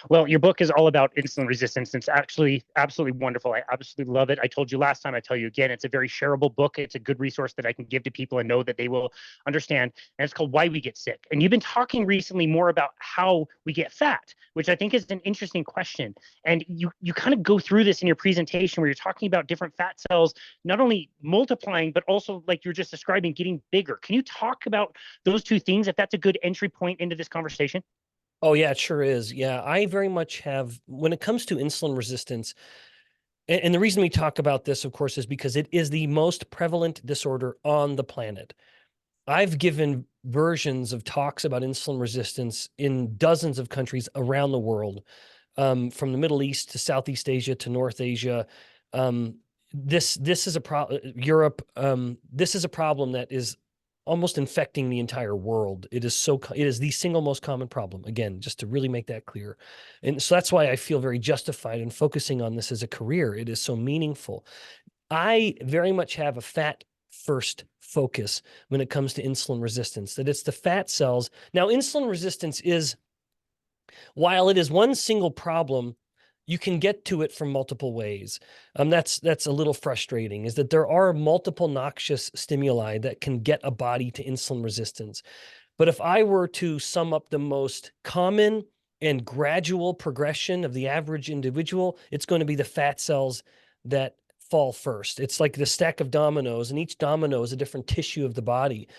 Well, your book is all about insulin resistance. It's actually absolutely wonderful. I absolutely love it. I told you last time, I tell you again, it's a very shareable book. It's a good resource that I can give to people and know that they will understand. And it's called Why We Get Sick. And you've been talking recently more about how we get fat, which I think is an interesting question. And you kind of go through this in your presentation where you're talking about different fat cells, not only multiplying, but also like you're just describing, getting bigger. Can you talk about those two things, if that's a good entry point into this conversation? Oh, yeah, it sure is. Yeah, I very much have, when it comes to insulin resistance, and the reason we talk about this, of course, is because it is the most prevalent disorder on the planet. I've given versions of talks about insulin resistance in dozens of countries around the world, from the Middle East to Southeast Asia to North Asia. This is a problem. Europe. This is a problem that is almost infecting the entire world. It is the single most common problem. Again, just to really make that clear. And so that's why I feel very justified in focusing on this as a career. It is so meaningful. I very much have a fat first focus when it comes to insulin resistance, that it's the fat cells. Now, insulin resistance is, while it is one single problem, you can get to it from multiple ways. That's a little frustrating, is that there are multiple noxious stimuli that can get a body to insulin resistance. But if I were to sum up the most common and gradual progression of the average individual, it's going to be the fat cells that fall first. It's like the stack of dominoes, and each domino is a different tissue of the body.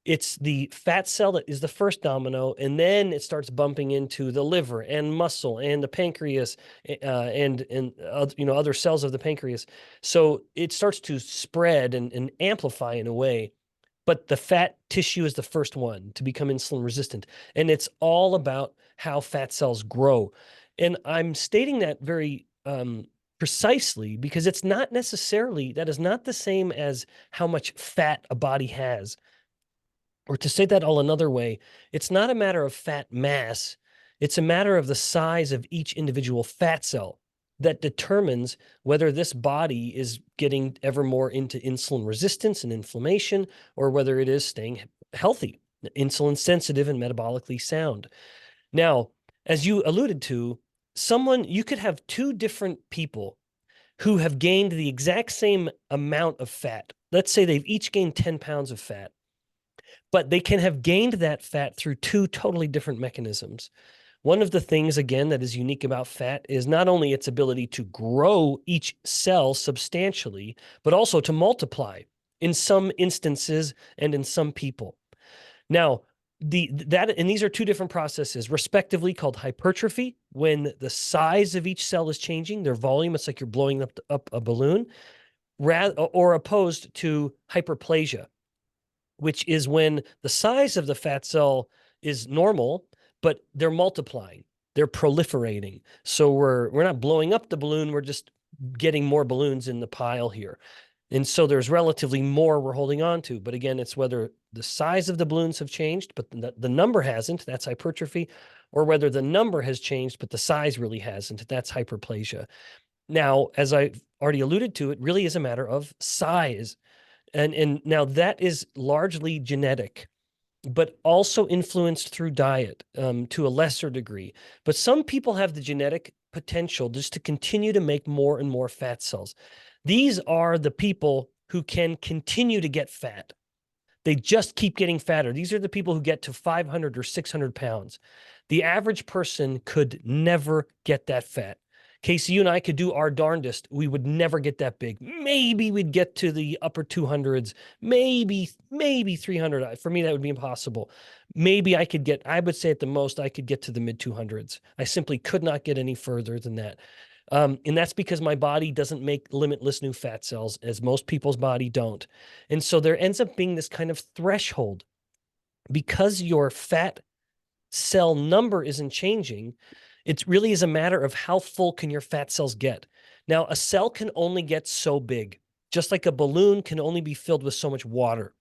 It's the fat cell that is the first domino, and then it starts bumping into the liver and muscle and the pancreas, and other cells of the pancreas. So it starts to spread and amplify in a way. But the fat tissue is the first one to become insulin resistant, and it's all about how fat cells grow. And I'm stating that very precisely because it's not necessarily, that is not the same as how much fat a body has. Or to say that all another way, it's not a matter of fat mass. It's a matter of the size of each individual fat cell that determines whether this body is getting ever more into insulin resistance and inflammation, or whether it is staying healthy, insulin sensitive and metabolically sound. Now, as you alluded to, you could have two different people who have gained the exact same amount of fat. Let's say they've each gained 10 pounds of fat, but they can have gained that fat through two totally different mechanisms. One of the things, again, that is unique about fat is not only its ability to grow each cell substantially, but also to multiply in some instances and in some people. Now, and these are two different processes, respectively, called hypertrophy, when the size of each cell is changing, their volume, it's like you're blowing up a balloon, or opposed to hyperplasia, which is when the size of the fat cell is normal, but they're multiplying, they're proliferating. So we're not blowing up the balloon, we're just getting more balloons in the pile here. And so there's relatively more we're holding on to. But again, it's whether the size of the balloons have changed, but the number hasn't, that's hypertrophy, or whether the number has changed, but the size really hasn't, that's hyperplasia. Now, as I already alluded to, it really is a matter of size. And now that is largely genetic, but also influenced through diet, to a lesser degree. But some people have the genetic potential just to continue to make more and more fat cells. These are the people who can continue to get fat. They just keep getting fatter. These are the people who get to 500 or 600 pounds. The average person could never get that fat. Casey, you and I could do our darndest. We would never get that big. Maybe we'd get to the upper 200s, maybe 300. For me, that would be impossible. Maybe I would say at the most, I could get to the mid 200s. I simply could not get any further than that. And that's because my body doesn't make limitless new fat cells, as most people's body don't. And so there ends up being this kind of threshold. Because your fat cell number isn't changing, it really is a matter of how full can your fat cells get. Now, a cell can only get so big, just like a balloon can only be filled with so much water.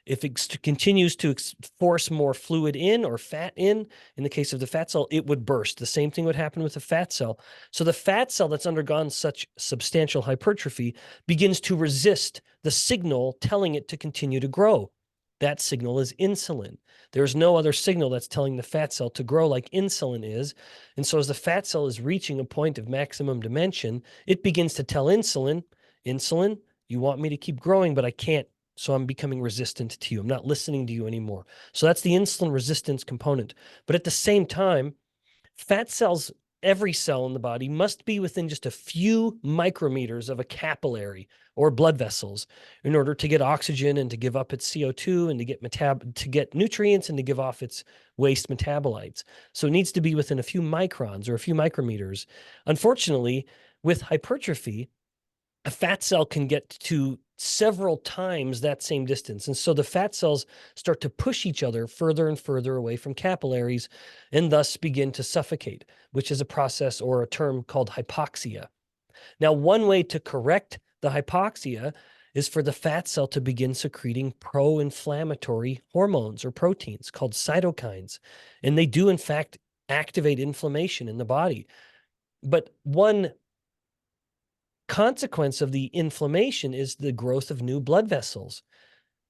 If it continues to force more fluid in or fat in the case of the fat cell, it would burst. The same thing would happen with the fat cell. So the fat cell that's undergone such substantial hypertrophy begins to resist the signal telling it to continue to grow. That signal is insulin. There's no other signal that's telling the fat cell to grow like insulin is. And so as the fat cell is reaching a point of maximum dimension, it begins to tell insulin, insulin, you want me to keep growing, but I can't. So I'm becoming resistant to you. I'm not listening to you anymore. So that's the insulin resistance component. But at the same time, fat cells, every cell in the body must be within just a few micrometers of a capillary or blood vessels in order to get oxygen and to give up its CO2 and to get nutrients and to give off its waste metabolites. So it needs to be within a few microns or a few micrometers. Unfortunately, with hypertrophy, a fat cell can get to several times that same distance. And so the fat cells start to push each other further and further away from capillaries and thus begin to suffocate, which is a process or a term called hypoxia. Now, one way to correct the hypoxia is for the fat cell to begin secreting pro-inflammatory hormones or proteins called cytokines. And they do, in fact, activate inflammation in the body. But one consequence of the inflammation is the growth of new blood vessels.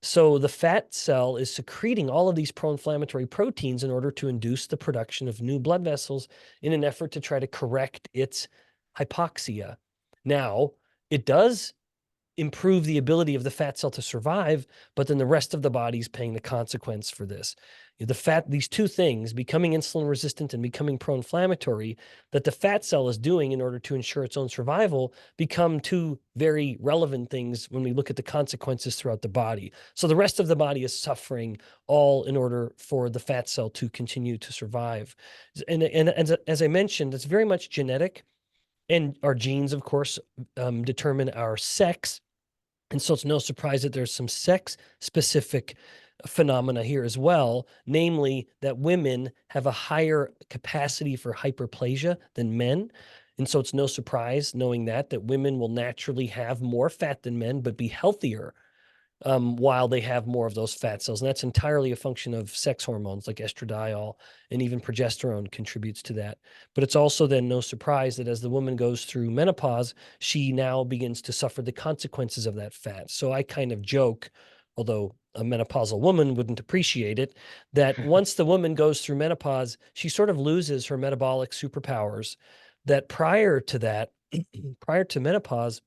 So the fat cell is secreting all of these pro-inflammatory proteins in order to induce the production of new blood vessels in an effort to try to correct its hypoxia. Now, it does improve the ability of the fat cell to survive, but then the rest of the body is paying the consequence for this. These two things, becoming insulin resistant and becoming pro-inflammatory, that the fat cell is doing in order to ensure its own survival, become two very relevant things when we look at the consequences throughout the body. So the rest of the body is suffering all in order for the fat cell to continue to survive. And as I mentioned, it's very much genetic. And our genes, of course, determine our sex. And so it's no surprise that there's some sex-specific phenomena here as well, namely that women have a higher capacity for hyperplasia than men. And so it's no surprise knowing that women will naturally have more fat than men, but be healthier while they have more of those fat cells. And that's entirely a function of sex hormones like estradiol, and even progesterone contributes to that. But it's also then no surprise that as the woman goes through menopause, she now begins to suffer the consequences of that fat. So I kind of joke, although a menopausal woman wouldn't appreciate it, that once the woman goes through menopause, she sort of loses her metabolic superpowers. That prior to that, prior to menopause,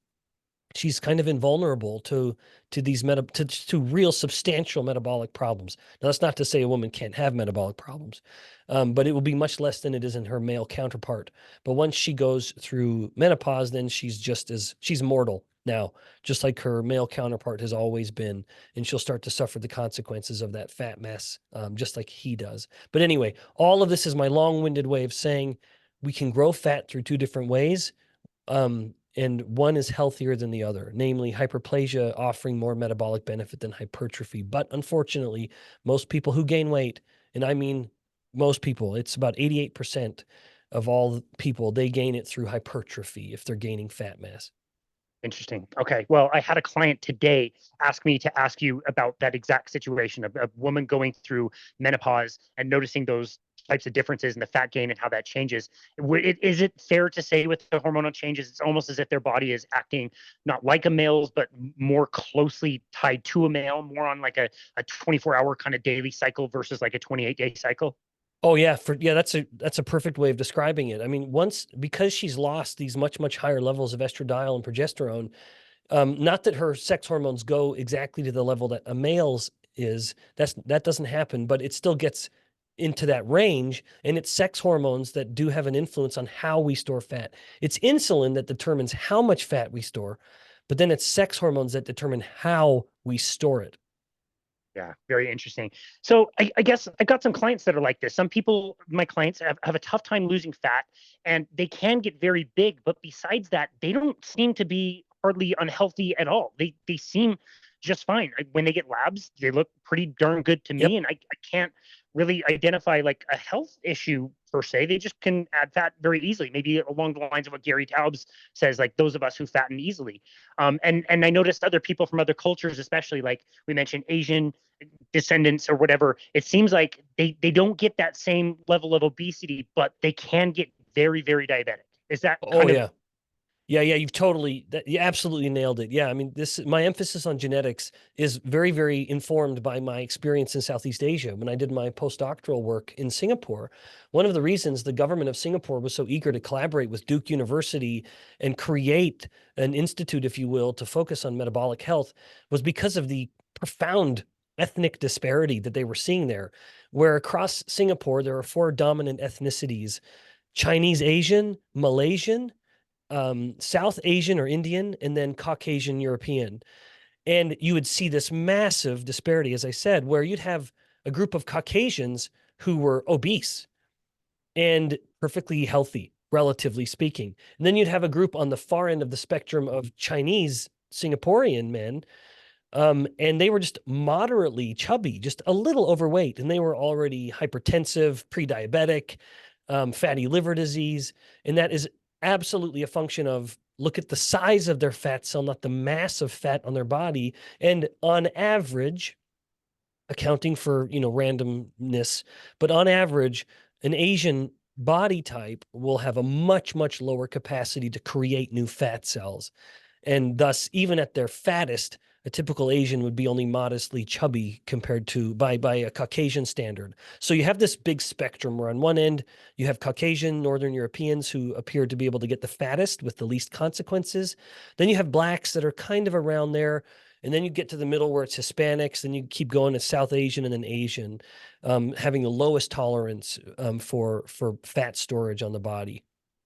she's kind of invulnerable to these to real substantial metabolic problems. Now, that's not to say a woman can't have metabolic problems, but it will be much less than it is in her male counterpart. But once she goes through menopause, then she's mortal now, just like her male counterpart has always been, and she'll start to suffer the consequences of that fat mass, just like he does. But anyway, all of this is my long-winded way of saying we can grow fat through two different ways. And one is healthier than the other, namely hyperplasia offering more metabolic benefit than hypertrophy. But unfortunately, most people who gain weight, and I mean most people, it's about 88% of all people, they gain it through hypertrophy if they're gaining fat mass. Interesting. Okay. Well, I had a client today ask me to ask you about that exact situation of a woman going through menopause and noticing those types of differences in the fat gain and how that changes. Is it fair to say with the hormonal changes, it's almost as if their body is acting not like a male's, but more closely tied to a male, more on like a 24-hour kind of daily cycle versus like a 28-day cycle? Oh yeah, that's a perfect way of describing it. I mean, because she's lost these much higher levels of estradiol and progesterone, not that her sex hormones go exactly to the level that a male's is. That doesn't happen, but it still gets into that range, and it's sex hormones that do have an influence on how we store fat. It's insulin that determines how much fat we store, but then it's sex hormones that determine how we store it. Yeah, very interesting. So I guess I got some clients that are like this. Some people, my clients, have a tough time losing fat, and they can get very big. But besides that, they don't seem to be hardly unhealthy at all. They seem just fine. When they get labs, they look pretty darn good to Yep. me, and I can't really identify like a health issue per se. They just can add fat very easily, maybe along the lines of what Gary Taubes says, like those of us who fatten easily. And I noticed other people from other cultures, especially like we mentioned Asian descendants or whatever, it seems like they don't get that same level of obesity, but they can get very, very diabetic. Is that Oh kind of yeah. Yeah, yeah, you absolutely nailed it. Yeah, I mean, my emphasis on genetics is very, very informed by my experience in Southeast Asia. When I did my postdoctoral work in Singapore, one of the reasons the government of Singapore was so eager to collaborate with Duke University and create an institute, if you will, to focus on metabolic health was because of the profound ethnic disparity that they were seeing there, where across Singapore, there are four dominant ethnicities: Chinese Asian, Malaysian, South Asian or Indian, and then Caucasian European. And you would see this massive disparity, as I said, where you'd have a group of Caucasians who were obese and perfectly healthy, relatively speaking. And then you'd have a group on the far end of the spectrum of Chinese Singaporean men, and they were just moderately chubby, just a little overweight, and they were already hypertensive, pre-diabetic, fatty liver disease, and that is absolutely a function of look at the size of their fat cell, not the mass of fat on their body. And on average, accounting for, randomness, but on average, an Asian body type will have a much, much lower capacity to create new fat cells. And thus, even at their fattest, a typical Asian would be only modestly chubby compared to by a Caucasian standard. So you have this big spectrum where on one end you have Caucasian Northern Europeans who appear to be able to get the fattest with the least consequences. Then you have blacks that are kind of around there. And then you get to the middle where it's Hispanics. Then you keep going to South Asian and then Asian, having the lowest tolerance for fat storage on the body.